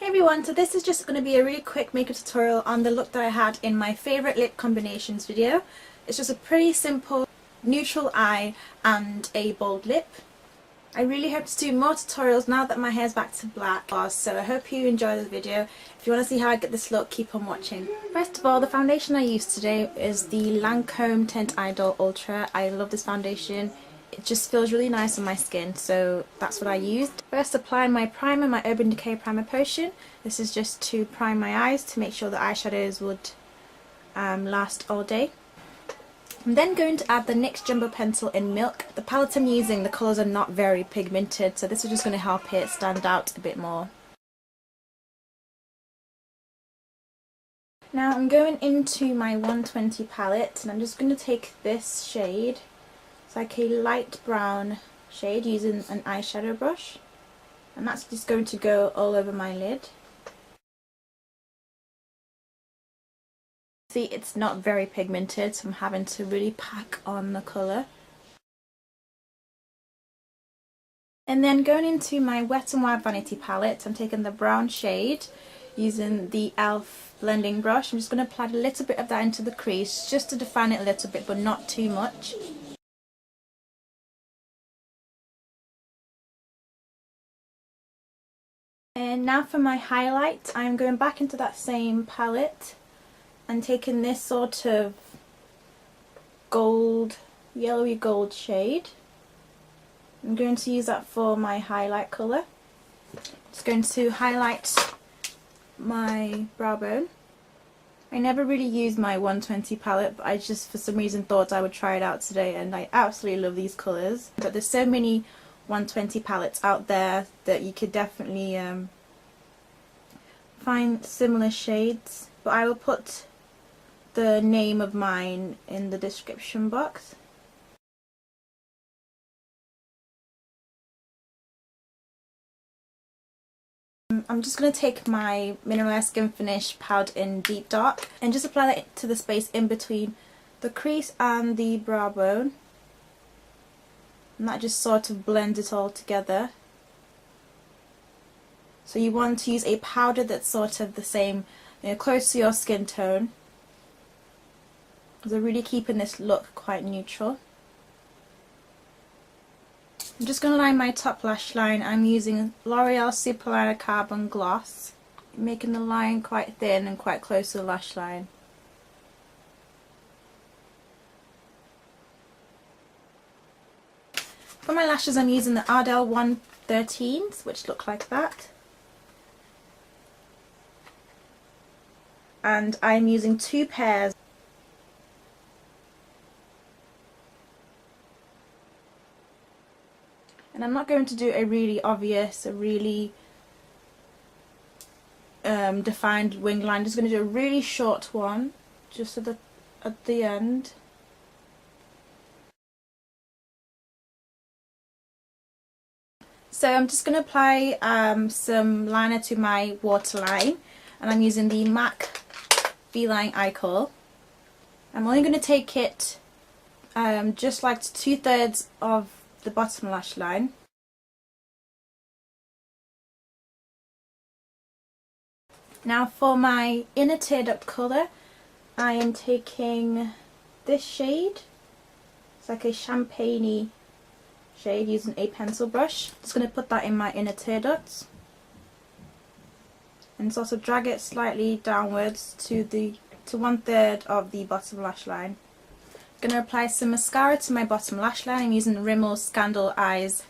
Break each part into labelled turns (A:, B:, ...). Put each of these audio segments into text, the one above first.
A: Hey everyone, so this is just going to be a really quick makeup tutorial on the look that I had in my favourite lip combinations video. It's just a pretty simple neutral eye and a bold lip. I really hope to do more tutorials now that my hair's back to black, so I hope you enjoy this video. If you want to see how I get this look, keep on watching. First of all, the foundation I used today is the Lancome Tint Idol Ultra. I love this foundation. It just feels really nice on my skin, so that's what I used. First, applying my primer, my Urban Decay Primer Potion. This is just to prime my eyes to make sure the eyeshadows would last all day. I'm then going to add the NYX Jumbo Pencil in Milk. The palette I'm using, the colours are not very pigmented, so this is just going to help it stand out a bit more. Now I'm going into my 120 palette, and I'm just going to take this shade. It's like a light brown shade using an eyeshadow brush, and that's just going to go all over my lid. See, it's not very pigmented, so I'm having to really pack on the colour. And then going into my Wet n Wild Vanity palette, I'm taking the brown shade using the e.l.f. blending brush. I'm just going to apply a little bit of that into the crease just to define it a little bit, but not too much. And now for my highlight, I'm going back into that same palette and taking this sort of gold, yellowy gold shade. I'm going to use that for my highlight colour. Just going to highlight my brow bone. I never really used my 120 palette, but I just for some reason thought I would try it out today, and I absolutely love these colours. But there's so many 120 palettes out there that you could definitely find similar shades, but I will put the name of mine in the description box. I'm just going to take my Minimalist Skin Finish Powder in Deep Dark and just apply that to the space in between the crease and the brow bone, and that just sort of blends it all together. So you want to use a powder that's sort of the same, close to your skin tone. So really keeping this look quite neutral. I'm just going to line my top lash line. I'm using L'Oreal Superliner Carbon Gloss, making the line quite thin and quite close to the lash line. For my lashes, I'm using the Ardell 113s, which look like that. And I'm using two pairs. And I'm not going to do a really obvious, a really defined wing line. I'm just going to do a really short one, just at the end. So I'm just going to apply some liner to my waterline, and I'm using the MAC V-Line Eye Kohl. I'm only going to take it just like 2/3 of the bottom lash line. Now for my inner tear duct colour, I am taking this shade. It's like a champagne-y shade using a pencil brush. Just going to put that in my inner tear ducts and sort of drag it slightly downwards to 1/3 of the bottom lash line. I'm going to apply some mascara to my bottom lash line. I'm using Rimmel Scandal Eyes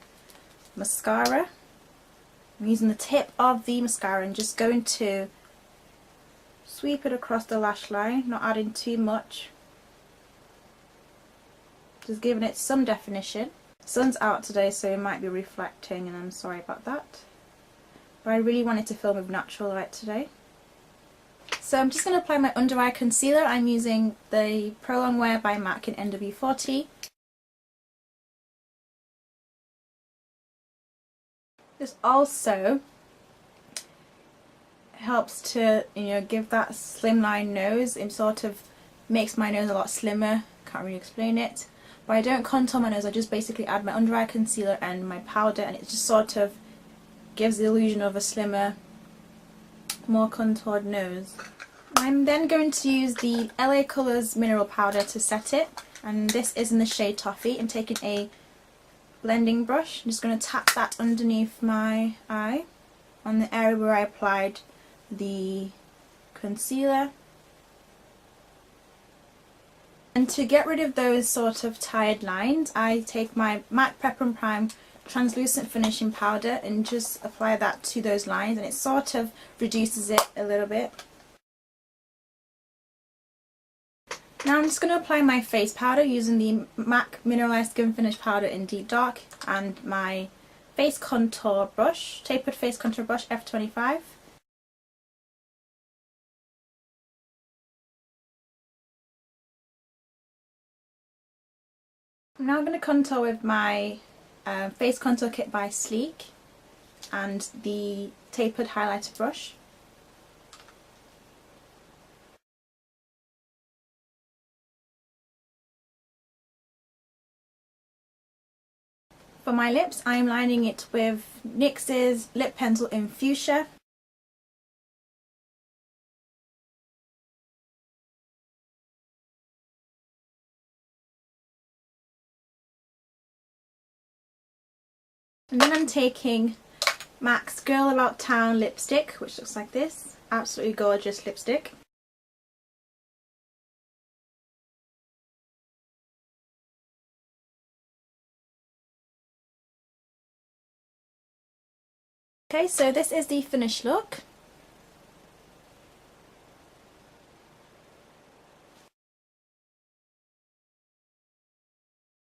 A: mascara. I'm using the tip of the mascara and just going to sweep it across the lash line, not adding too much. Just giving it some definition. The sun's out today, so it might be reflecting, and I'm sorry about that. But I really wanted to film with natural light today. So I'm just going to apply my under eye concealer. I'm using the Pro Longwear by MAC in NW40. This also helps to give that slimline nose. It sort of makes my nose a lot slimmer. Can't really explain it. But I don't contour my nose. I just basically add my under eye concealer and my powder, and it just sort of gives the illusion of a slimmer more contoured nose. I'm then going to use the LA Colours mineral powder to set it, and this is in the shade Toffee. I'm taking a blending brush. I'm just going to tap that underneath my eye on the area where I applied the concealer. And to get rid of those sort of tired lines, I take my MAC Prep and Prime translucent finishing powder and just apply that to those lines, and it sort of reduces it a little bit. Now I'm just going to apply my face powder using the MAC Mineralized Skin Finish Powder in Deep Dark and my face contour brush, tapered face contour brush F25. I'm now going to contour with my face contour kit by Sleek and the tapered highlighter brush. For my lips, I am lining it with NYX's lip pencil in Fuchsia. And then I'm taking MAC's Girl About Town lipstick, which looks like this. Absolutely gorgeous lipstick. Okay, so this is the finished look.